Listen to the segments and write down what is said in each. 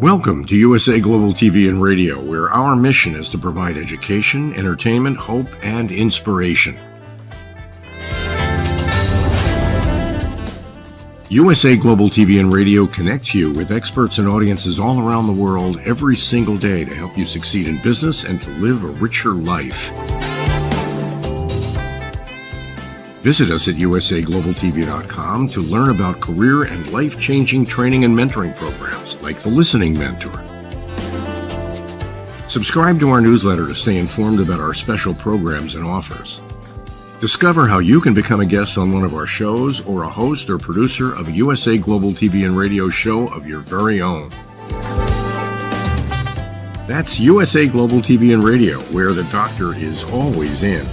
Welcome to USA Global TV and Radio, where our mission is to provide education, entertainment, hope, and inspiration. USA Global TV and Radio connects you with experts and audiences all around the world every single day to help you succeed in business and to live a richer life. Visit us at usaglobaltv.com to learn about career and life-changing training and mentoring programs like the Listening Mentor. Subscribe to our newsletter to stay informed about our special programs and offers. Discover how you can become a guest on one of our shows or a host or producer of a USA Global TV and Radio show of your very own. That's USA Global TV and Radio, where the doctor is always in.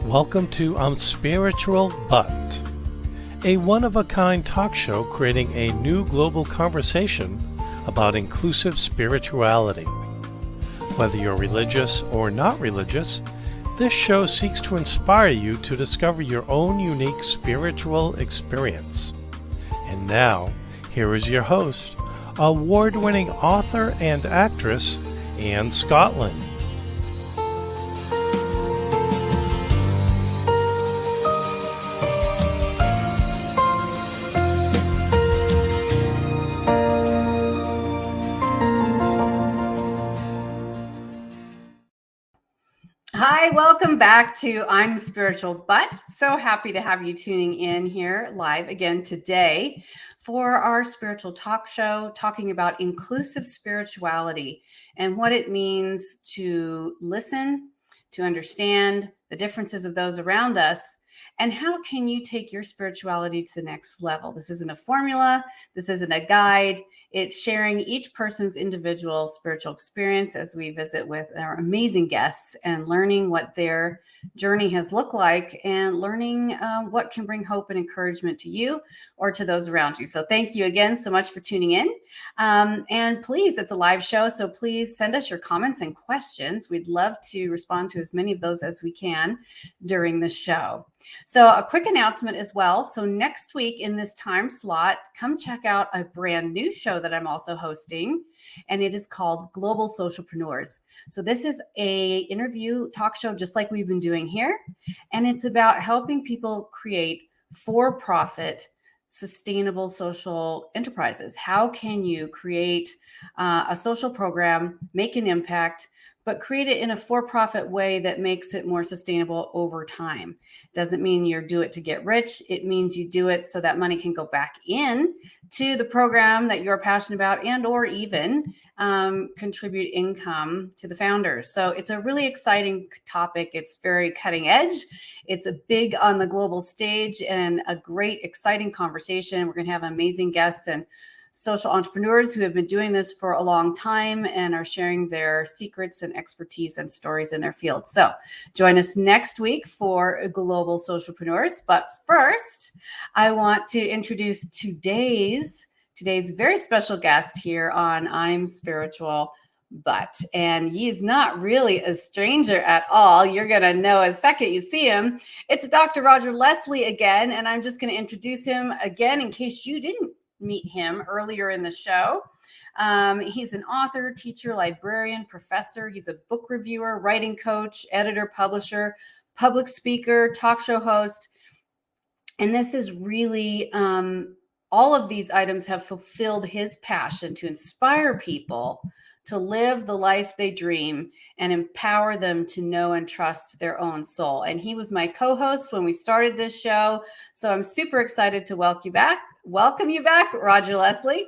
Welcome to I'm Spiritual But, a one-of-a-kind talk show creating a new global conversation about inclusive spirituality. Whether you're religious or not religious, this show seeks to inspire you to discover your own unique spiritual experience. And now, here is your host, award-winning author and actress, Anne Scottlin. Hi, welcome back to I'm Spiritual But. So happy to have you tuning in here live again today for our spiritual talk show, talking about inclusive spirituality and what it means to listen, to understand the differences of those around us, and how can you take your spirituality to the next level. This isn't a formula. This isn't a guide. It's sharing each person's individual spiritual experience as we visit with our amazing guests and learning what their journey has looked like and learning what can bring hope and encouragement to you or to those around you. So thank you again so much for tuning in. And please, it's a live show, so please send us your comments and questions. We'd love to respond to as many of those as we can during the show. So a quick announcement as well. So next week in this time slot, come check out a brand new show that I'm also hosting, and it is called Global Socialpreneurs. So this is a interview talk show just like we've been doing here, and it's about helping people create for-profit sustainable social enterprises. How can you create a social program, make an impact, but create it in a for-profit way that makes it more sustainable over time? Doesn't mean you do it to get rich. It means you do it so that money can go back in to the program that you're passionate about and or even contribute income to the founders. So it's a really exciting topic. It's very cutting edge. It's a big on the global stage and a great, exciting conversation. We're going to have amazing guests and social entrepreneurs who have been doing this for a long time and are sharing their secrets and expertise and stories in their field. So join us next week for Global Socialpreneurs. But first, I want to introduce today's very special guest here on I'm Spiritual But. And he is not really a stranger at all. You're going to know a second you see him. It's Dr. Roger Leslie again. And I'm just going to introduce him again in case you didn't meet him earlier in the show. He's an author, teacher, librarian, professor. He's a book reviewer, writing coach, editor, publisher, public speaker, talk show host. And this is really, all of these items have fulfilled his passion to inspire people to live the life they dream and empower them to know and trust their own soul. And he was my co-host when we started this show. So I'm super excited to welcome you back, Roger Leslie.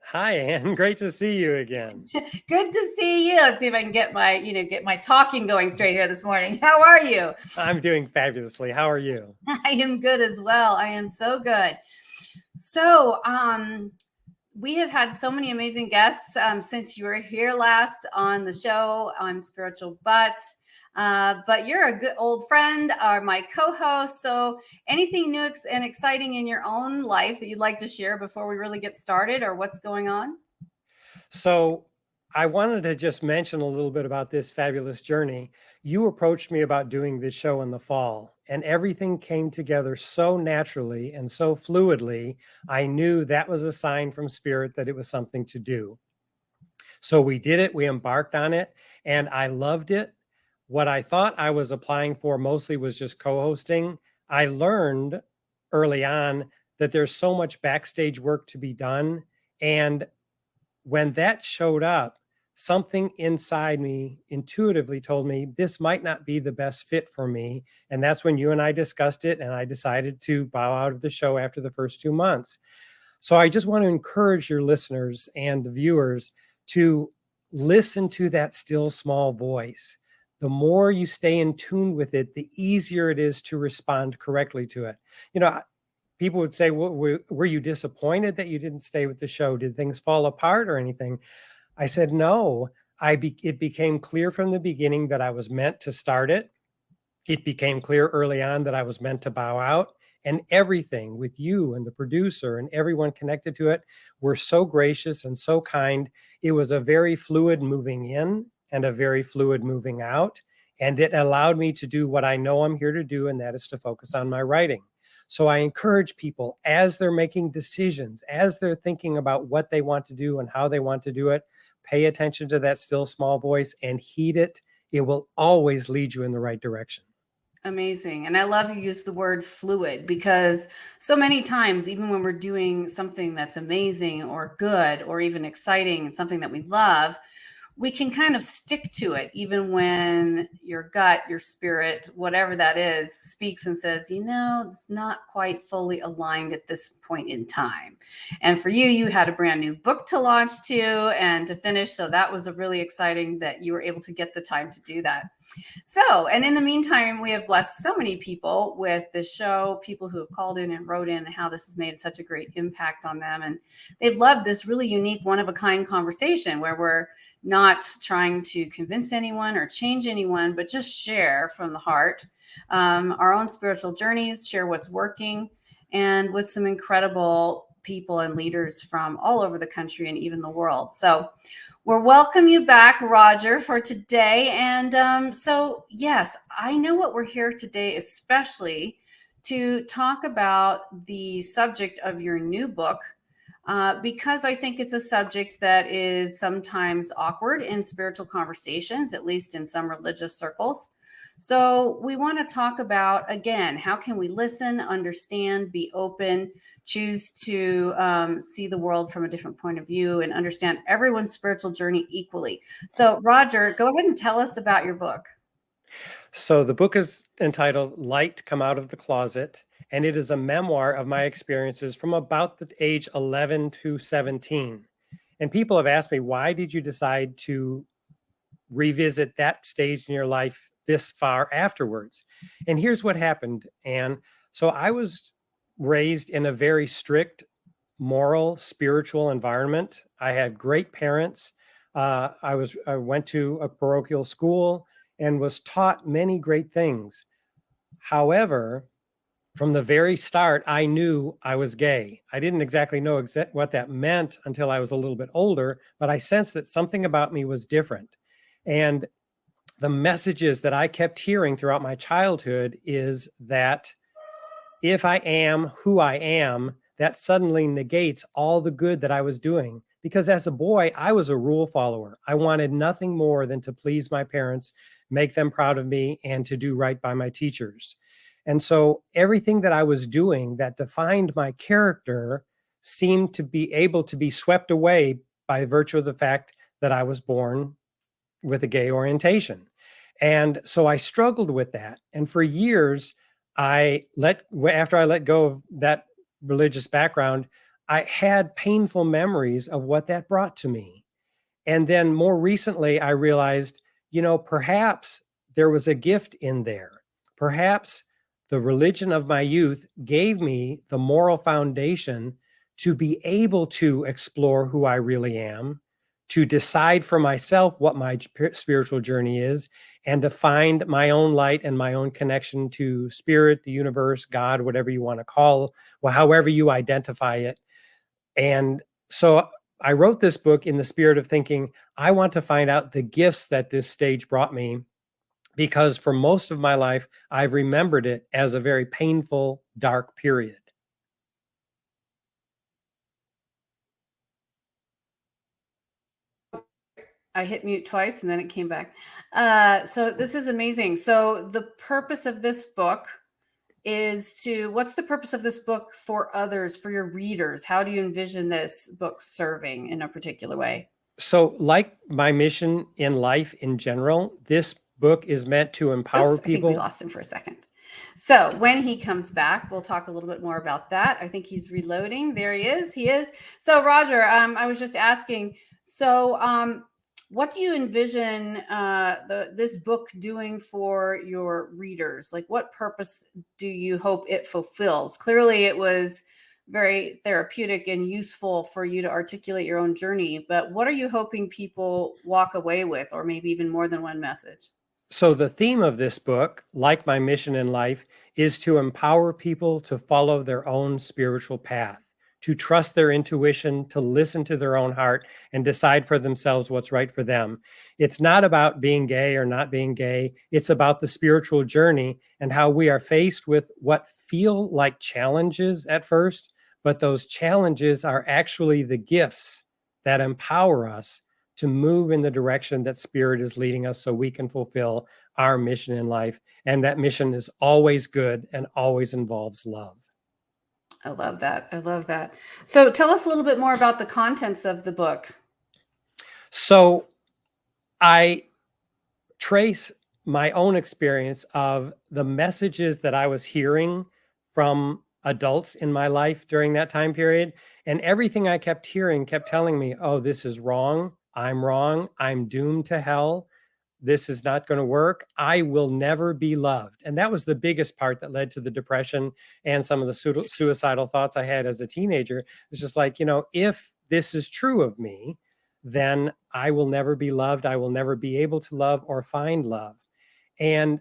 Hi, Anne. Great to see you again. Good to see you. Let's see if I can get my talking going straight here this morning. How are you? I'm doing fabulously. How are you? I am good as well. I am so good. So, we have had so many amazing guests since you were here last on the show. I'm Spiritual But. But you're a good old friend, or my co-host. So anything new and exciting in your own life that you'd like to share before we really get started, or what's going on? So I wanted to just mention a little bit about this fabulous journey. You approached me about doing this show in the fall, and everything came together so naturally and so fluidly. I knew that was a sign from Spirit that it was something to do. So we did it, we embarked on it, and I loved it. What I thought I was applying for mostly was just co-hosting. I learned early on that there's so much backstage work to be done. And when that showed up, something inside me intuitively told me this might not be the best fit for me. And that's when you and I discussed it, and I decided to bow out of the show after the first 2 months. So I just want to encourage your listeners and the viewers to listen to that still small voice. The more you stay in tune with it, the easier it is to respond correctly to it. You know, people would say, well, were you disappointed that you didn't stay with the show? Did things fall apart or anything? I said, no. It became clear from the beginning that I was meant to start it. It became clear early on that I was meant to bow out. And everything with you and the producer and everyone connected to it were so gracious and so kind. It was a very fluid moving in and a very fluid moving out. And it allowed me to do what I know I'm here to do, and that is to focus on my writing. So I encourage people, as they're making decisions, as they're thinking about what they want to do and how they want to do it, pay attention to that still small voice and heed it. It will always lead you in the right direction. Amazing. And I love you use the word fluid, because so many times, even when we're doing something that's amazing or good or even exciting and something that we love, we can kind of stick to it, even when your gut, your spirit, whatever that is, speaks and says, it's not quite fully aligned at this point in time. And for you, you had a brand new book to launch too and to finish. So that was really exciting that you were able to get the time to do that. So, and in the meantime, we have blessed so many people with this show, people who have called in and wrote in, and how this has made such a great impact on them. And they've loved this really unique, one-of-a-kind conversation where we're not trying to convince anyone or change anyone, but just share from the heart our own spiritual journeys, share what's working, and with some incredible people and leaders from all over the country and even the world. So we'll welcome you back, Roger, for today. And so, yes, I know what we're here today, especially to talk about the subject of your new book, because I think it's a subject that is sometimes awkward in spiritual conversations, at least in some religious circles. So we want to talk about, again, how can we listen, understand, be open, choose to see the world from a different point of view, and understand everyone's spiritual journey equally. So, Roger, go ahead and tell us about your book. So the book is entitled Light Come Out of the Closet, and it is a memoir of my experiences from about the age 11 to 17. And people have asked me, why did you decide to revisit that stage in your life this far afterwards? And here's what happened, Anne. So I was raised in a very strict, moral, spiritual environment. I had great parents. I went to a parochial school and was taught many great things. However, from the very start, I knew I was gay. I didn't exactly know what that meant until I was a little bit older, but I sensed that something about me was different. And the messages that I kept hearing throughout my childhood is that if I am who I am, that suddenly negates all the good that I was doing. Because as a boy, I was a rule follower. I wanted nothing more than to please my parents, make them proud of me, and to do right by my teachers. And so everything that I was doing that defined my character seemed to be able to be swept away by virtue of the fact that I was born with a gay orientation. And so I struggled with that. And for years, after I let go of that religious background, I had painful memories of what that brought to me. And then more recently, I realized, perhaps there was a gift in there. Perhaps the religion of my youth gave me the moral foundation to be able to explore who I really am, to decide for myself what my spiritual journey is, and to find my own light and my own connection to spirit, the universe, God, whatever you want to call, well, however you identify it. And so I wrote this book in the spirit of thinking, I want to find out the gifts that this stage brought me, because for most of my life, I've remembered it as a very painful, dark period. I hit mute twice and then it came back. So this is amazing. So the purpose of this book is what's the purpose of this book for others, for your readers? How do you envision this book serving in a particular way? So, like my mission in life in general, this book is meant to empower Oops, people. I think we lost him for a second. So when he comes back, we'll talk a little bit more about that. I think he's reloading. There he is. He is. So Roger, I was just asking, so what do you envision this book doing for your readers? Like, what purpose do you hope it fulfills? Clearly, it was very therapeutic and useful for you to articulate your own journey. But what are you hoping people walk away with, or maybe even more than one message? So the theme of this book, like my mission in life, is to empower people to follow their own spiritual path, to trust their intuition, to listen to their own heart, and decide for themselves what's right for them. It's not about being gay or not being gay. It's about the spiritual journey and how we are faced with what feel like challenges at first, but those challenges are actually the gifts that empower us to move in the direction that spirit is leading us so we can fulfill our mission in life. And that mission is always good and always involves love. I love that. I love that. So tell us a little bit more about the contents of the book. So I trace my own experience of the messages that I was hearing from adults in my life during that time period. And everything I kept hearing kept telling me, oh, this is wrong. I'm doomed to hell. This is not going to work. I will never be loved. And that was the biggest part that led to the depression and some of the suicidal thoughts I had as a teenager. It's just like, if this is true of me, then I will never be loved. I will never be able to love or find love. And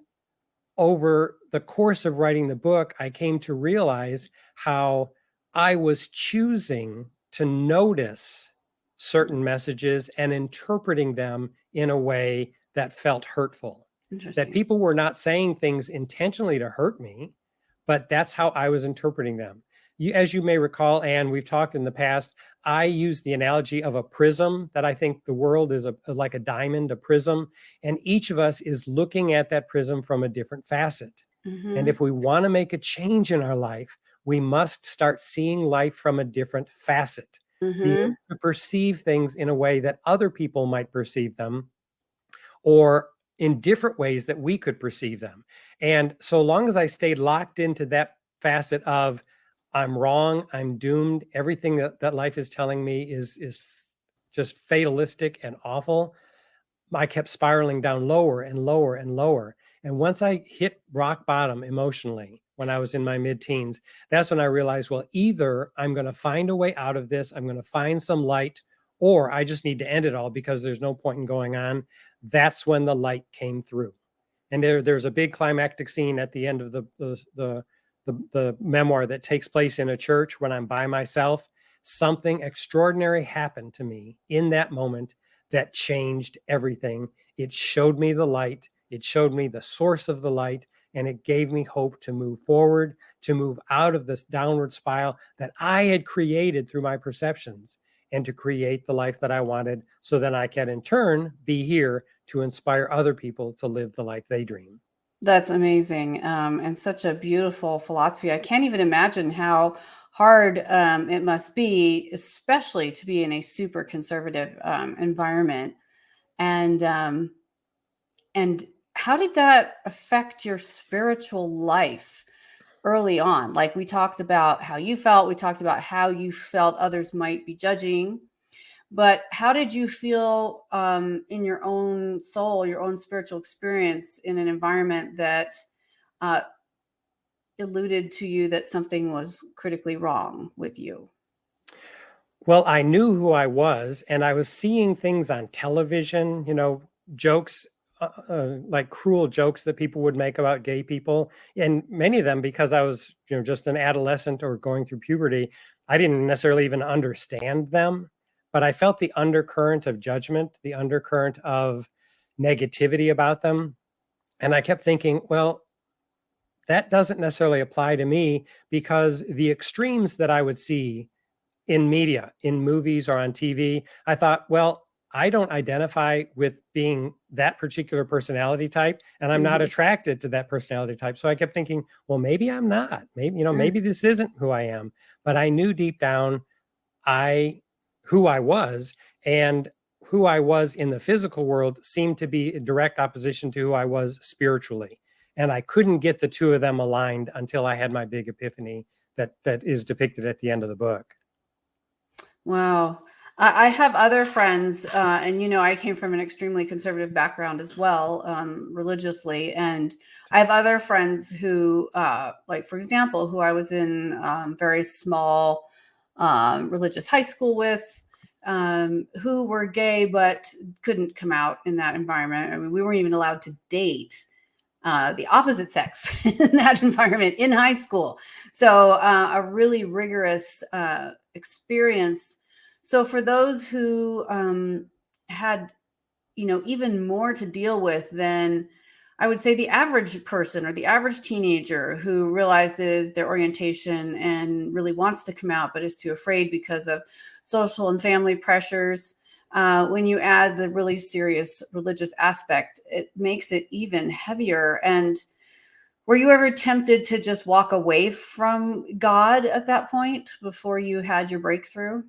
over the course of writing the book, I came to realize how I was choosing to notice certain messages and interpreting them in a way that felt hurtful. That people were not saying things intentionally to hurt me, but that's how I was interpreting them. As you may recall, Anne, we've talked in the past, I use the analogy of a prism, that I think the world is like a diamond, a prism, and each of us is looking at that prism from a different facet. Mm-hmm. And if we want to make a change in our life, we must start seeing life from a different facet. Mm-hmm. Be able to perceive things in a way that other people might perceive them, or in different ways that we could perceive them. And so long as I stayed locked into that facet of I'm wrong, I'm doomed, everything that life is telling me is just fatalistic and awful, I kept spiraling down lower and lower and lower. And once I hit rock bottom emotionally, when I was in my mid-teens, that's when I realized, well, either I'm going to find a way out of this, I'm going to find some light, or I just need to end it all because there's no point in going on. That's when the light came through. And there's a big climactic scene at the end of the memoir that takes place in a church when I'm by myself. Something extraordinary happened to me in that moment that changed everything. It showed me the light. It showed me the source of the light, and it gave me hope to move forward, to move out of this downward spiral that I had created through my perceptions, and to create the life that I wanted, so that I can in turn be here to inspire other people to live the life they dream. That's amazing, and such a beautiful philosophy. I can't even imagine how hard it must be, especially to be in a super conservative environment. And how did that affect your spiritual life early on? Like, we talked about how you felt, we talked about how you felt others might be judging, but how did you feel in your own soul, your own spiritual experience in an environment that alluded to you that something was critically wrong with you? Well, I knew who I was, and I was seeing things on television, jokes, like cruel jokes that people would make about gay people. And many of them, because I was, just an adolescent or going through puberty, I didn't necessarily even understand them, but I felt the undercurrent of judgment, the undercurrent of negativity about them. And I kept thinking, well, that doesn't necessarily apply to me, because the extremes that I would see in media, in movies or on TV, I thought, well, I don't identify with being that particular personality type, and I'm not Mhm. attracted to that personality type. So I kept thinking, well, maybe I'm not. Maybe, maybe this isn't who I am. But I knew deep down who I was, and who I was in the physical world seemed to be in direct opposition to who I was spiritually. And I couldn't get the two of them aligned until I had my big epiphany that is depicted at the end of the book. Wow. I have other friends, and I came from an extremely conservative background as well, religiously. And I have other friends who, like, for example, who I was in very small religious high school with, who were gay but couldn't come out in that environment. I mean, we weren't even allowed to date the opposite sex in that environment in high school. So a really rigorous experience. So for those who had, even more to deal with than, I would say, the average person or the average teenager who realizes their orientation and really wants to come out, but is too afraid because of social and family pressures. When you add the really serious religious aspect, it makes it even heavier. And were you ever tempted to just walk away from God at that point before you had your breakthrough?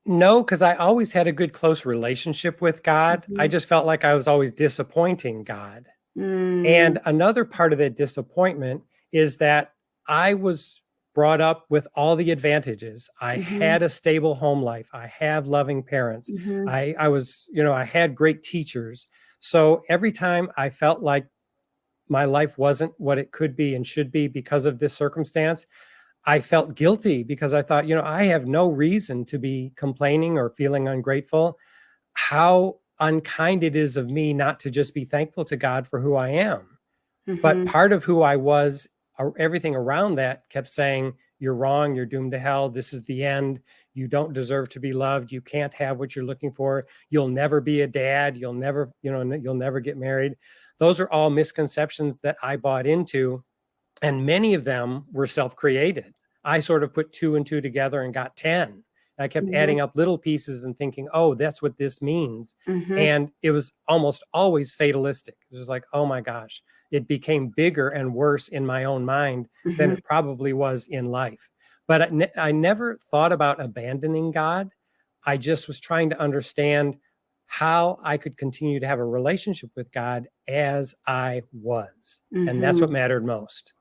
No, because I always had a good, close relationship with God. I Mhm. just felt like I was always disappointing God. Mm, And another part of that disappointment is that I was brought up with all the advantages. I mhm, had a stable home life. I have loving parents. mhm, I was, I had great teachers. So every time I felt like my life wasn't what it could be and should be because of this circumstance, I felt guilty, because I thought, I have no reason to be complaining or feeling ungrateful. How unkind it is of me not to just be thankful to God for who I am. But mhm, part of who I was, everything around that kept saying, you're wrong, you're doomed to hell, this is the end, you don't deserve to be loved, you can't have what you're looking for, you'll never be a dad, you'll never, you'll never get married. Those are all misconceptions that I bought into, and many of them were self-created. I sort of put two and two together and got 10. I kept mhm, adding up little pieces and thinking, oh, that's what this means. mhm, And it was almost always fatalistic. It was just like, oh my gosh, it became bigger and worse in my own mind than mhm, it probably was in life. But I never thought about abandoning God. I just was trying to understand how I could continue to have a relationship with God as I was. And that's what mhm. mattered most.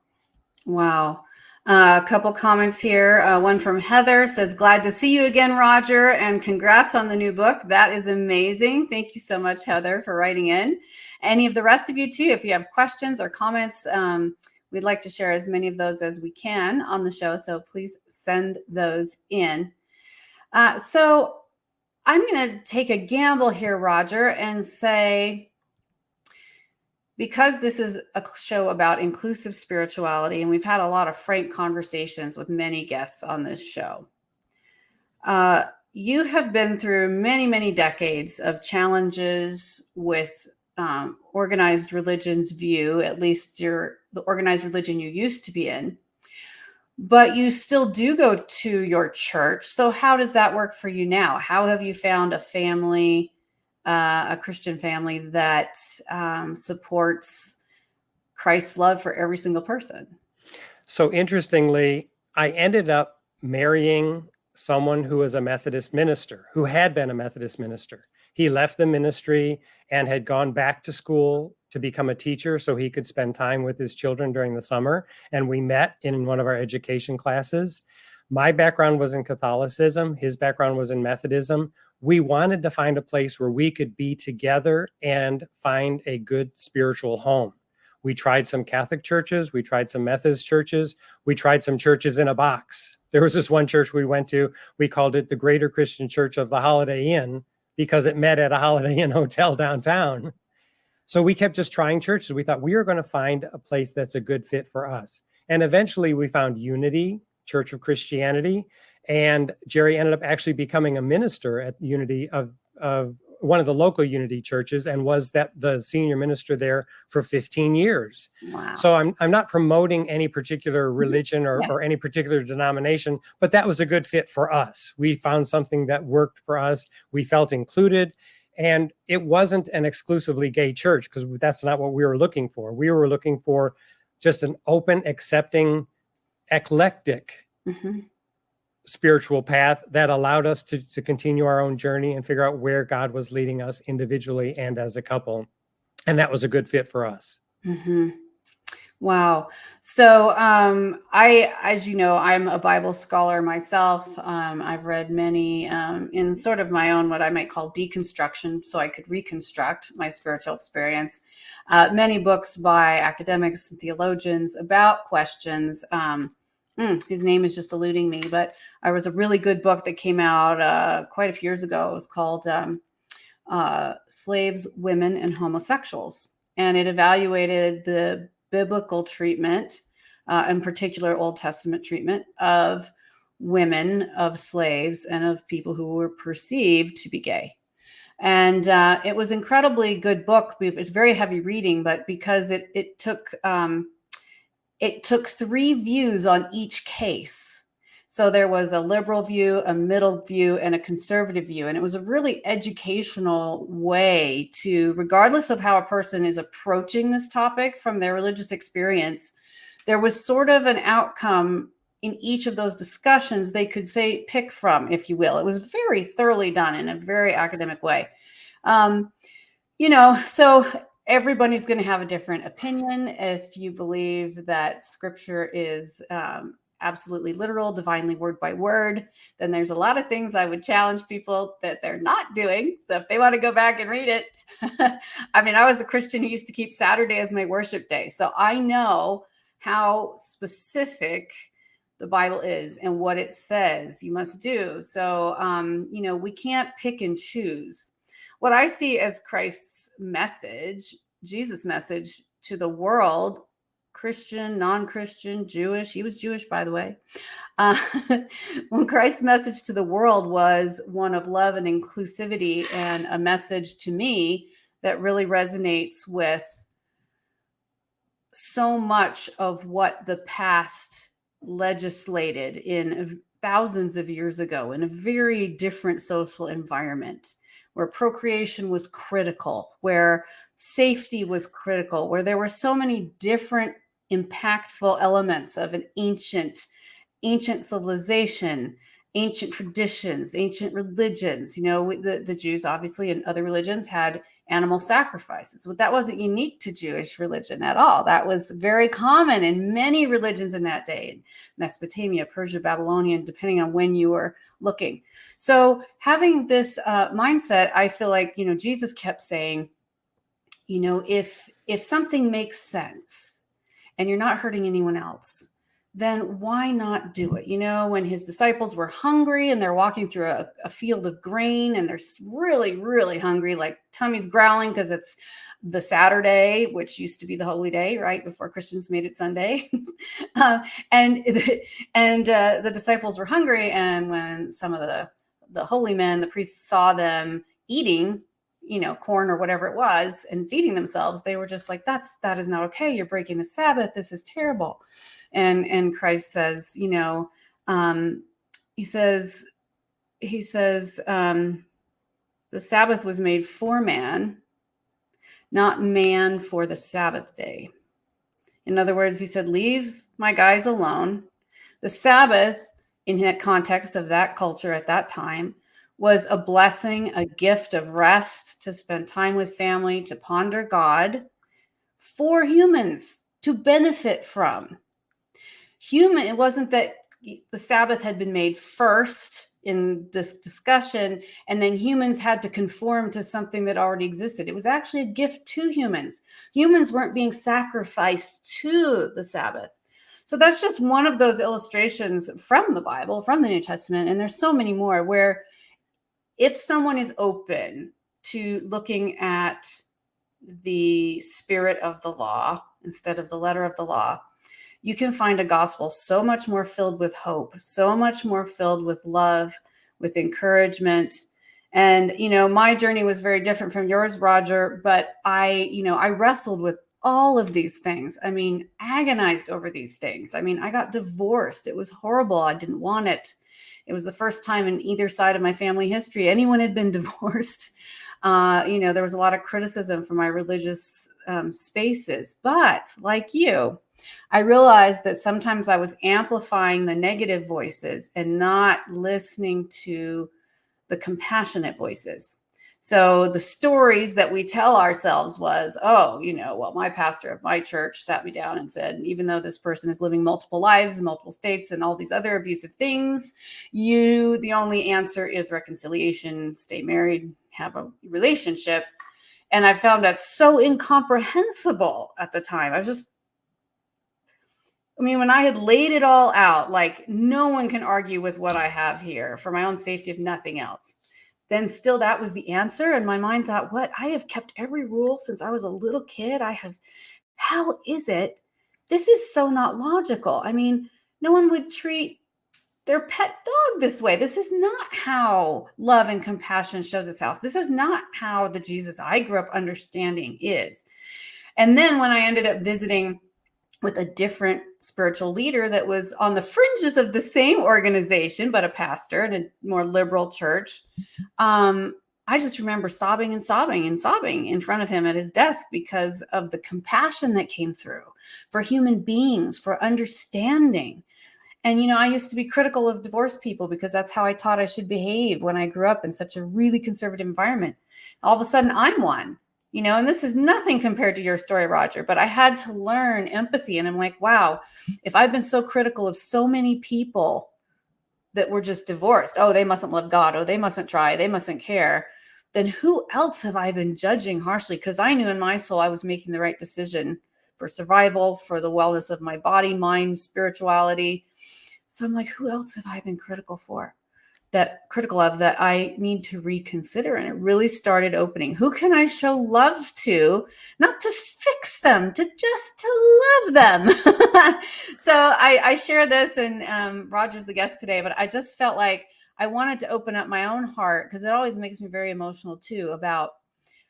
Wow. A couple comments here. One from Heather says, glad to see you again, Roger, and congrats on the new book. That is amazing. Thank you so much, Heather, for writing in. Any of the rest of you, too, if you have questions or comments, we'd like to share as many of those as we can on the show. So please send those in. So I'm going to take a gamble here, Roger, and say, because this is a show about inclusive spirituality, and we've had a lot of frank conversations with many guests on this show, you have been through many, many decades of challenges with organized religion's view, at least the organized religion you used to be in, but you still do go to your church. So how does that work for you now? How have you found a family, a Christian family that supports Christ's love for every single person? So interestingly, I ended up marrying someone who was a Methodist minister, who had been a Methodist minister. He left the ministry and had gone back to school to become a teacher so he could spend time with his children during the summer. And we met in one of our education classes. My background was in Catholicism. His background was in Methodism. We wanted to find a place where we could be together and find a good spiritual home. We tried some Catholic churches. We tried some Methodist churches. We tried some churches in a box. There was this one church we went to, we called it the Greater Christian Church of the Holiday Inn because it met at a Holiday Inn hotel downtown. So we kept just trying churches. We thought we were going to find a place that's a good fit for us. And eventually we found Unity, Church of Christianity. And Jerry ended up actually becoming a minister at Unity of one of the local Unity churches, and was the senior minister there for 15 years. Wow. So I'm not promoting any particular religion or any particular denomination, but that was a good fit for us. We found something that worked for us. We felt included, and it wasn't an exclusively gay church, because that's not what we were looking for. We were looking for just an open, accepting, eclectic spiritual path that allowed us to continue our own journey and figure out where God was leading us individually and as a couple. And that was a good fit for us. Wow. So as you know, I'm a Bible scholar myself. I've read many in sort of my own, what I might call deconstruction, so I could reconstruct my spiritual experience. Many books by academics and theologians about questions. His name is just eluding me, but there was a really good book that came out quite a few years ago. It was called Slaves, Women, and Homosexuals. And it evaluated the biblical treatment, in particular Old Testament treatment, of women, of slaves, and of people who were perceived to be gay. And it was an incredibly good book. It's very heavy reading, but because it took 3 views on each case. So there was a liberal view, a middle view, and a conservative view. And it was a really educational way to, regardless of how a person is approaching this topic from their religious experience, there was sort of an outcome in each of those discussions they could pick from, if you will. It was very thoroughly done in a very academic way. So everybody's going to have a different opinion. If you believe that scripture is absolutely literal, divinely word by word, then there's a lot of things I would challenge people that they're not doing. So if they want to go back and read it, I mean, I was a Christian who used to keep Saturday as my worship day. So I know how specific the Bible is and what it says you must do. So, we can't pick and choose. What I see as Christ's message, Jesus' message to the world, Christian, non-Christian, Jewish. He was Jewish, by the way. When Christ's message to the world was one of love and inclusivity, and a message to me that really resonates with so much of what the past legislated in thousands of years ago in a very different social environment, where procreation was critical, where safety was critical, where there were so many different impactful elements of an ancient civilization, ancient traditions, ancient religions. The Jews, obviously, and other religions had animal sacrifices. But that wasn't unique to Jewish religion at all. That was very common in many religions in that day, in Mesopotamia, Persia, Babylonian, depending on when you were looking. So having this mindset, I feel like, Jesus kept saying, if something makes sense and you're not hurting anyone else, then why not do it? When his disciples were hungry and they're walking through a field of grain and they're really, really hungry, like tummy's growling because it's the Saturday, which used to be the holy day, right before Christians made it Sunday. And the disciples were hungry. And when some of the holy men, the priests, saw them eating, corn or whatever it was, and feeding themselves, they were just like, that is not okay. You're breaking the Sabbath. This is terrible. And Christ says, he says, the Sabbath was made for man, not man for the Sabbath day. In other words, he said, leave my guys alone. The Sabbath, in that context of that culture at that time, was a blessing, a gift of rest, to spend time with family, to ponder God, for humans to benefit from. It wasn't that the Sabbath had been made first in this discussion, and then humans had to conform to something that already existed. It was actually a gift to humans. Humans weren't being sacrificed to the Sabbath. So that's just one of those illustrations from the Bible, from the New Testament. And there's so many more where if someone is open to looking at the spirit of the law instead of the letter of the law, you can find a gospel so much more filled with hope, so much more filled with love, with encouragement. And, my journey was very different from yours, Roger, but I wrestled with all of these things. I mean, agonized over these things. I mean, I got divorced. It was horrible. I didn't want it. It was the first time in either side of my family history anyone had been divorced. There was a lot of criticism from my religious spaces. But like you, I realized that sometimes I was amplifying the negative voices and not listening to the compassionate voices. So the stories that we tell ourselves was, my pastor of my church sat me down and said, even though this person is living multiple lives in multiple states and all these other abusive things, the only answer is reconciliation, stay married, have a relationship. And I found that so incomprehensible at the time. When I had laid it all out, like no one can argue with what I have here for my own safety, if nothing else, then still that was the answer. And my mind thought, what? I have kept every rule since I was a little kid. How is it? This is so not logical. I mean, no one would treat their pet dog this way. This is not how love and compassion shows itself. This is not how the Jesus I grew up understanding is. And then when I ended up visiting with a different spiritual leader that was on the fringes of the same organization, but a pastor in a more liberal church, I just remember sobbing and sobbing and sobbing in front of him at his desk because of the compassion that came through for human beings, for understanding. And, I used to be critical of divorced people because that's how I thought I should behave when I grew up in such a really conservative environment. All of a sudden, I'm one. And this is nothing compared to your story, Roger, but I had to learn empathy. And I'm like, wow, if I've been so critical of so many people that were just divorced, oh, they mustn't love God, oh, they mustn't try, they mustn't care, then who else have I been judging harshly? Because I knew in my soul I was making the right decision for survival, for the wellness of my body, mind, spirituality. So I'm like, who else have I been critical of that I need to reconsider? And it really started opening. Who can I show love to, not to fix them, to love them? So I share this, and Roger's the guest today, but I just felt like I wanted to open up my own heart, because it always makes me very emotional too, about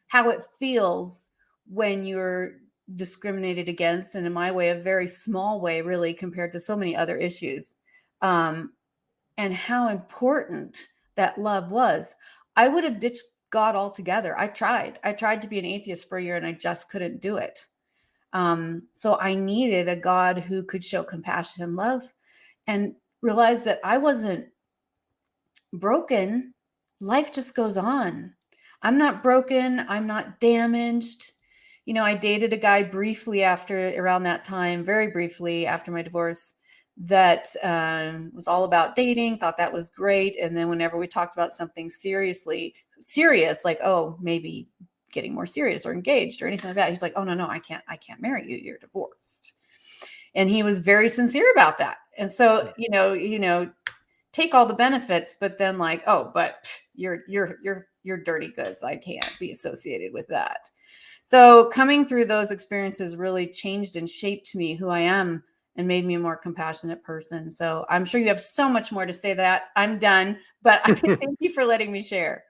how it feels when you're discriminated against, and in my way, a very small way, really, compared to so many other issues. And how important that love was. I would have ditched God altogether. I tried to be an atheist for a year, and I just couldn't do it. So I needed a God who could show compassion and love, and realize that I wasn't broken. Life just goes on. I'm not broken. I'm not damaged. I dated a guy briefly around that time, very briefly after my divorce, that was all about dating, thought that was great. And then whenever we talked about something serious, like, oh, maybe getting more serious or engaged or anything like that, he's like, oh, no, I can't marry you. You're divorced. And he was very sincere about that. And so, take all the benefits, but then like, oh, but you're dirty goods. I can't be associated with that. So coming through those experiences really changed and shaped me, who I am, and made me a more compassionate person. So I'm sure you have so much more to say. That I'm done, but thank you for letting me share.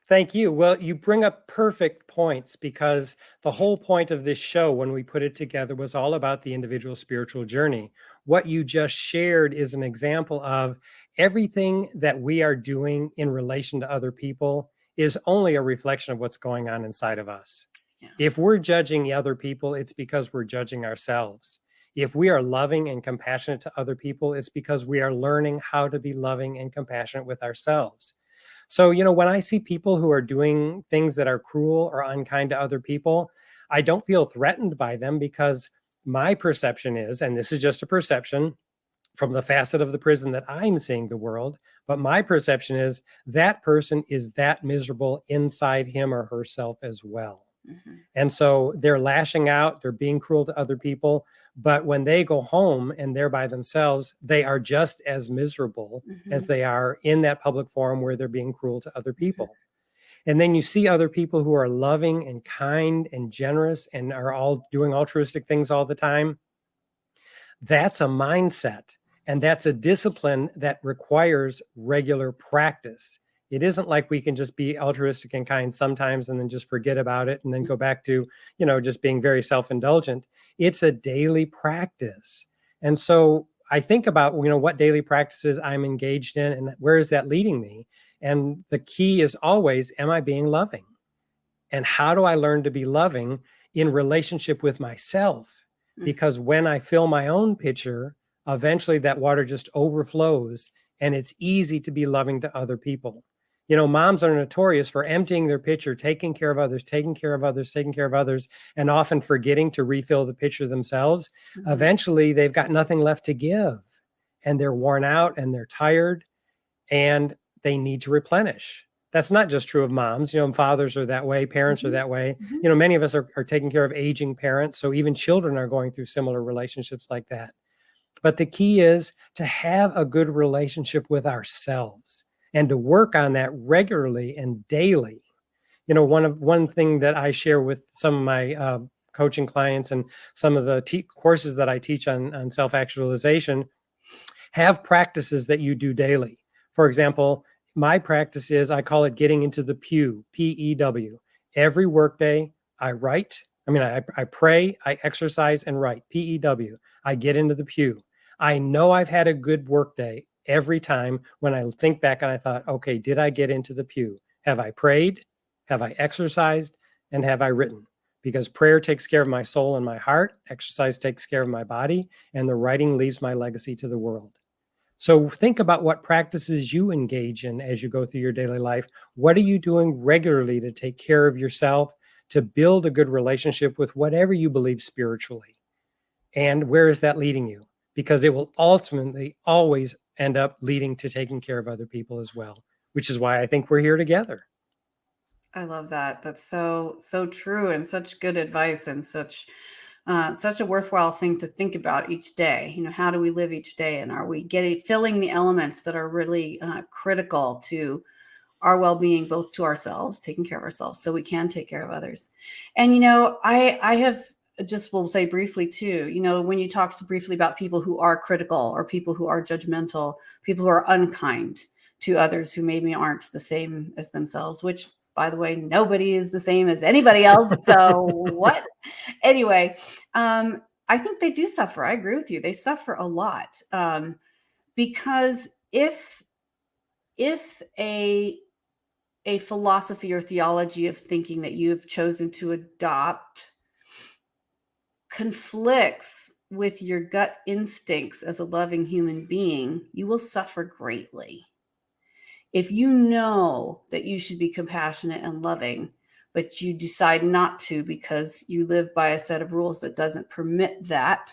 Thank you. Well, you bring up perfect points, because the whole point of this show, when we put it together, was all about the individual spiritual journey. What you just shared is an example of everything that we are doing in relation to other people is only a reflection of what's going on inside of us. Yeah. If we're judging other people, it's because we're judging ourselves. If we are loving and compassionate to other people, it's because we are learning how to be loving and compassionate with ourselves. So, when I see people who are doing things that are cruel or unkind to other people, I don't feel threatened by them, because my perception is, and this is just a perception from the facet of the prison that I'm seeing the world, but my perception is that person is that miserable inside him or herself as well. Mm-hmm. And so they're lashing out, they're being cruel to other people, But when they go home and they're by themselves, they are just as miserable as they are in that public forum where they're being cruel to other people. And then you see other people who are loving and kind and generous and are all doing altruistic things all the time. That's a mindset, and that's a discipline that requires regular practice. It isn't like we can just be altruistic and kind sometimes and then just forget about it and then go back to, just being very self-indulgent. It's a daily practice. And so I think about, what daily practices I'm engaged in and where is that leading me? And the key is always, am I being loving? And how do I learn to be loving in relationship with myself? Because when I fill my own pitcher, eventually that water just overflows and it's easy to be loving to other people. Moms are notorious for emptying their pitcher, taking care of others, and often forgetting to refill the pitcher themselves. Eventually, they've got nothing left to give, and they're worn out and they're tired, and they need to replenish. That's not just true of moms. Fathers are that way, parents are that way. Many of us are taking care of aging parents, so even children are going through similar relationships like that. But the key is to have a good relationship with ourselves and to work on that regularly and daily. One thing that I share with some of my coaching clients and some of the courses that I teach on self-actualization, have practices that you do daily. For example, my practice is, I call it getting into the pew, P-E-W. Every workday I pray, I exercise and write, P-E-W. I get into the pew. I know I've had a good workday every time when I think back and I thought, okay, did I get into the pew? Have I prayed? Have I exercised? And have I written? Because prayer takes care of my soul and my heart, exercise takes care of my body, and the writing leaves my legacy to the world. So think about what practices you engage in as you go through your daily life. What are you doing regularly to take care of yourself, to build a good relationship with whatever you believe spiritually? And where is that leading you? Because it will ultimately always end up leading to taking care of other people as well, which is why I think we're here together. I love that. That's so true, and such good advice, and such a worthwhile thing to think about each day. How do we live each day, and are we filling the elements that are really critical to our well-being, both to ourselves, taking care of ourselves so we can take care of others. And I have just will say briefly too, when you talk so briefly about people who are critical or people who are judgmental, people who are unkind to others who maybe aren't the same as themselves, which, by the way, nobody is the same as anybody else. So what? Anyway, I think they do suffer. I agree with you. They suffer a lot because if a philosophy or theology of thinking that you have chosen to adopt conflicts with your gut instincts as a loving human being, you will suffer greatly. If you know that you should be compassionate and loving, but you decide not to because you live by a set of rules that doesn't permit that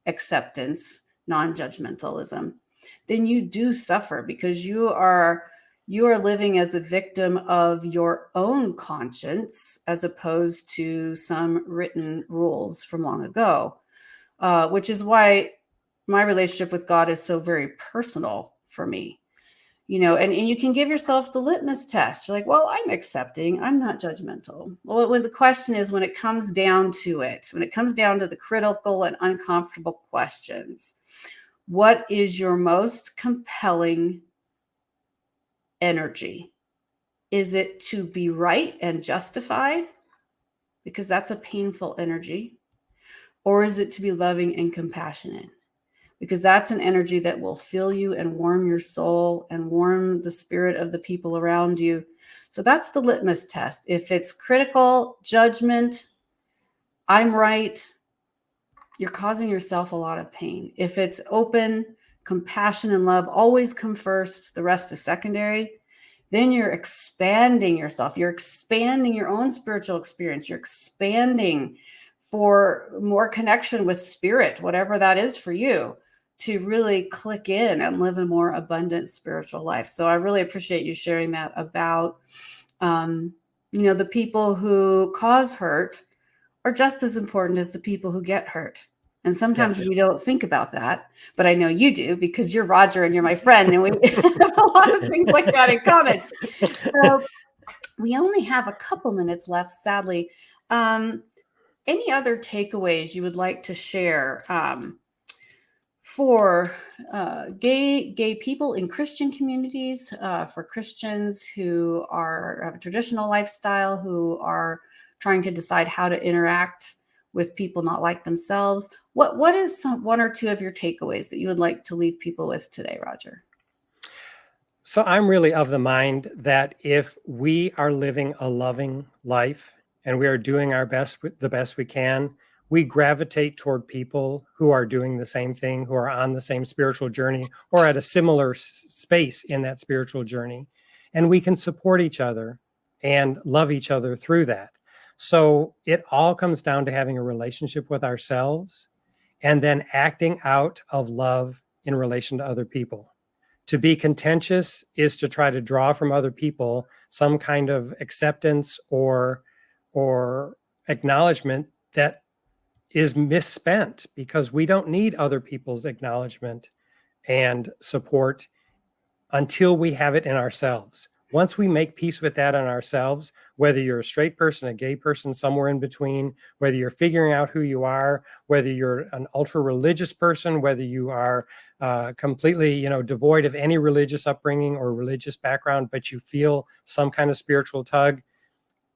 acceptance, non-judgmentalism, then you do suffer because you are living as a victim of your own conscience as opposed to some written rules from long ago, which is why my relationship with God is so very personal for me. And you can give yourself the litmus test. You're like, well, I'm accepting, I'm not judgmental. Well, when the question is, when it comes down to the critical and uncomfortable questions, what is your most compelling energy? Is it to be right and justified? Because that's a painful energy. Or is it to be loving and compassionate? Because that's an energy that will fill you and warm your soul and warm the spirit of the people around you. So that's the litmus test. If it's critical, judgment, I'm right, you're causing yourself a lot of pain. If it's open, compassion and love always come first, the rest is secondary, then you're expanding yourself. You're expanding your own spiritual experience. You're expanding for more connection with spirit, whatever that is for you, to really click in and live a more abundant spiritual life. So I really appreciate you sharing that about, the people who cause hurt are just as important as the people who get hurt. And sometimes Yes. we don't think about that, but I know you do because you're Roger and you're my friend, and we have a lot of things like that in common. So we only have a couple minutes left, sadly. Any other takeaways you would like to share for gay people in Christian communities, for Christians who have a traditional lifestyle, who are trying to decide how to interact with people not like themselves? What is one or two of your takeaways that you would like to leave people with today, Roger? So I'm really of the mind that if we are living a loving life and we are doing our best, the best we can, we gravitate toward people who are doing the same thing, who are on the same spiritual journey or at a similar space in that spiritual journey. And we can support each other and love each other through that. So it all comes down to having a relationship with ourselves and then acting out of love in relation to other people. To be contentious is to try to draw from other people some kind of acceptance or acknowledgement that is misspent, because we don't need other people's acknowledgement and support until we have it in ourselves. Once we make peace with that in ourselves, whether you're a straight person, a gay person, somewhere in between, whether you're figuring out who you are, whether you're an ultra religious person, whether you are completely, devoid of any religious upbringing or religious background, but you feel some kind of spiritual tug,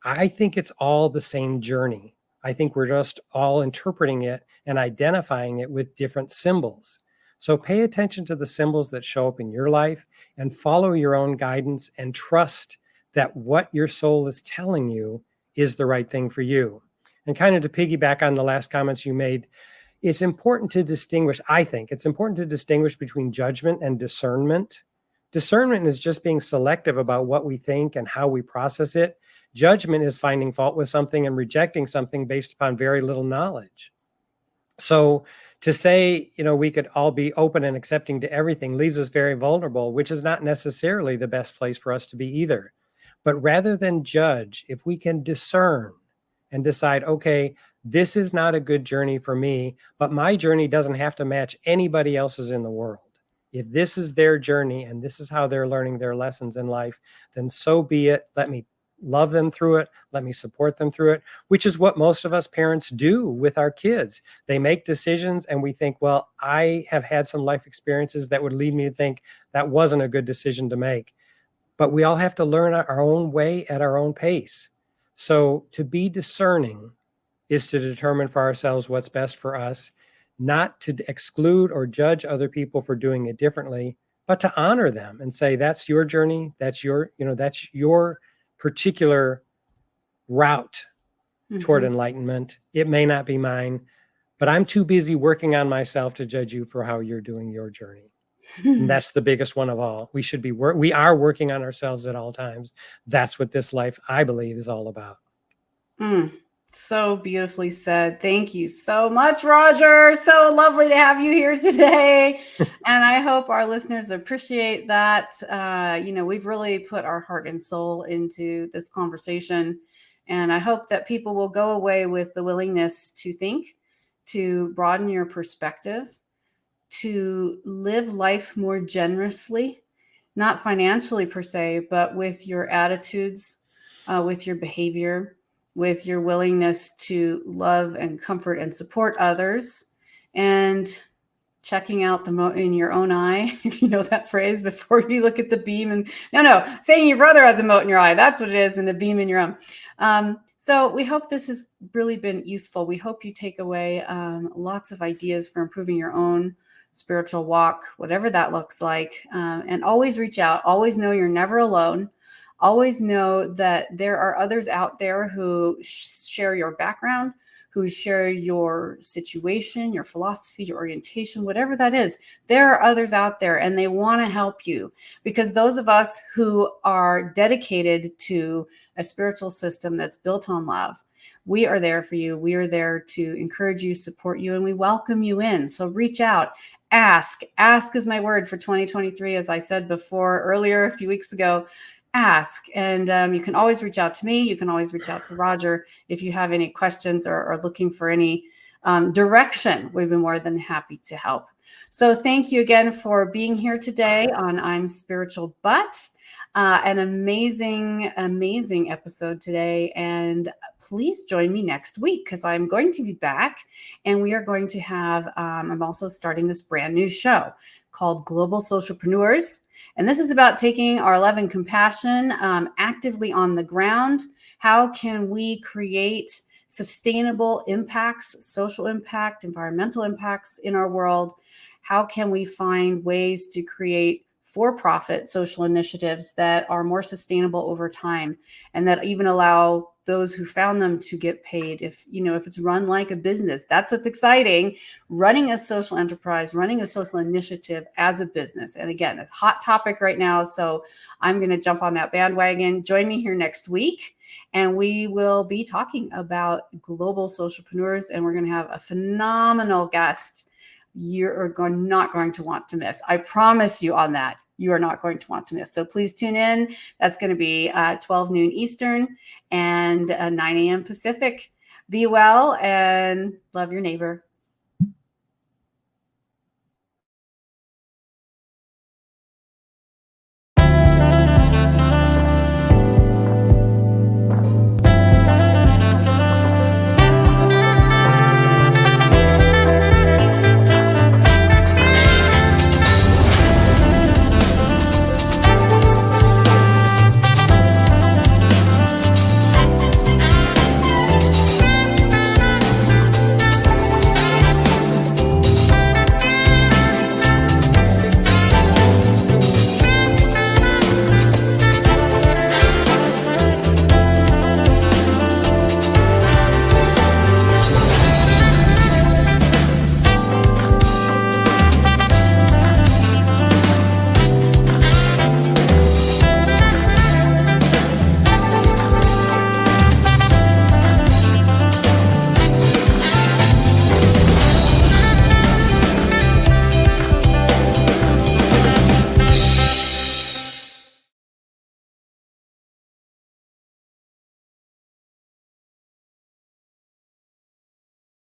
I think it's all the same journey. I think we're just all interpreting it and identifying it with different symbols. So pay attention to the symbols that show up in your life and follow your own guidance and trust that what your soul is telling you is the right thing for you. And kind of to piggyback on the last comments you made, it's important to distinguish, I think it's important to distinguish between judgment and discernment. Discernment is just being selective about what we think and how we process it. Judgment is finding fault with something and rejecting something based upon very little knowledge. So to say, we could all be open and accepting to everything leaves us very vulnerable, which is not necessarily the best place for us to be either. But rather than judge, if we can discern and decide, okay, this is not a good journey for me, but my journey doesn't have to match anybody else's in the world. If this is their journey and this is how they're learning their lessons in life, then so be it. Let me love them through it. Let me support them through it, which is what most of us parents do with our kids. They make decisions and we think, well, I have had some life experiences that would lead me to think that wasn't a good decision to make. But we all have to learn our own way at our own pace. So to be discerning is to determine for ourselves what's best for us, not to exclude or judge other people for doing it differently, but to honor them and say, that's your journey. That's that's your particular route toward enlightenment. It may not be mine, but I'm too busy working on myself to judge you for how you're doing your journey. And that's the biggest one of all. We are working on ourselves at all times. That's what this life, I believe, is all about. So beautifully said. Thank you so much, Roger. So lovely to have you here today. And I hope our listeners appreciate that. We've really put our heart and soul into this conversation. And I hope that people will go away with the willingness to think, to broaden your perspective, to live life more generously, not financially per se, but with your attitudes, with your behavior, with your willingness to love and comfort and support others, and checking out the mote in your own eye, if you know that phrase, before you look at the beam. And saying your brother has a mote in your eye, that's what it is, and a beam in your own. So we hope this has really been useful. We hope you take away lots of ideas for improving your own spiritual walk, whatever that looks like. And always reach out. Always know you're never alone. Always know that there are others out there who share your background, who share your situation, your philosophy, your orientation, whatever that is. There are others out there and they want to help you, because those of us who are dedicated to a spiritual system that's built on love, we are there for you. We are there to encourage you, support you, and we welcome you in. So reach out. Ask is my word for 2023. As I said before earlier, a few weeks ago, ask. And you can always reach out to me. You can always reach out to Roger if you have any questions or are looking for any direction, we'd be more than happy to help. So thank you again for being here today on I'm Spiritual But. An amazing, amazing episode today. And please join me next week because I'm going to be back and we are going to have, I'm also starting this brand new show called Global Socialpreneurs. And this is about taking our love and compassion actively on the ground. How can we create sustainable impacts, social impact, environmental impacts in our world? How can we find ways to create for-profit social initiatives that are more sustainable over time and that even allow those who found them to get paid if it's run like a business? That's what's exciting, running a social enterprise, running a social initiative as a business. And again, a hot topic right now. So I'm going to jump on that bandwagon. Join me here next week. And we will be talking about global socialpreneurs, and we're going to have a phenomenal guest you're not going to want to miss. I promise you on that. You are not going to want to miss. So please tune in. That's going to be 12 noon Eastern and 9 a.m. Pacific. Be well and love your neighbor.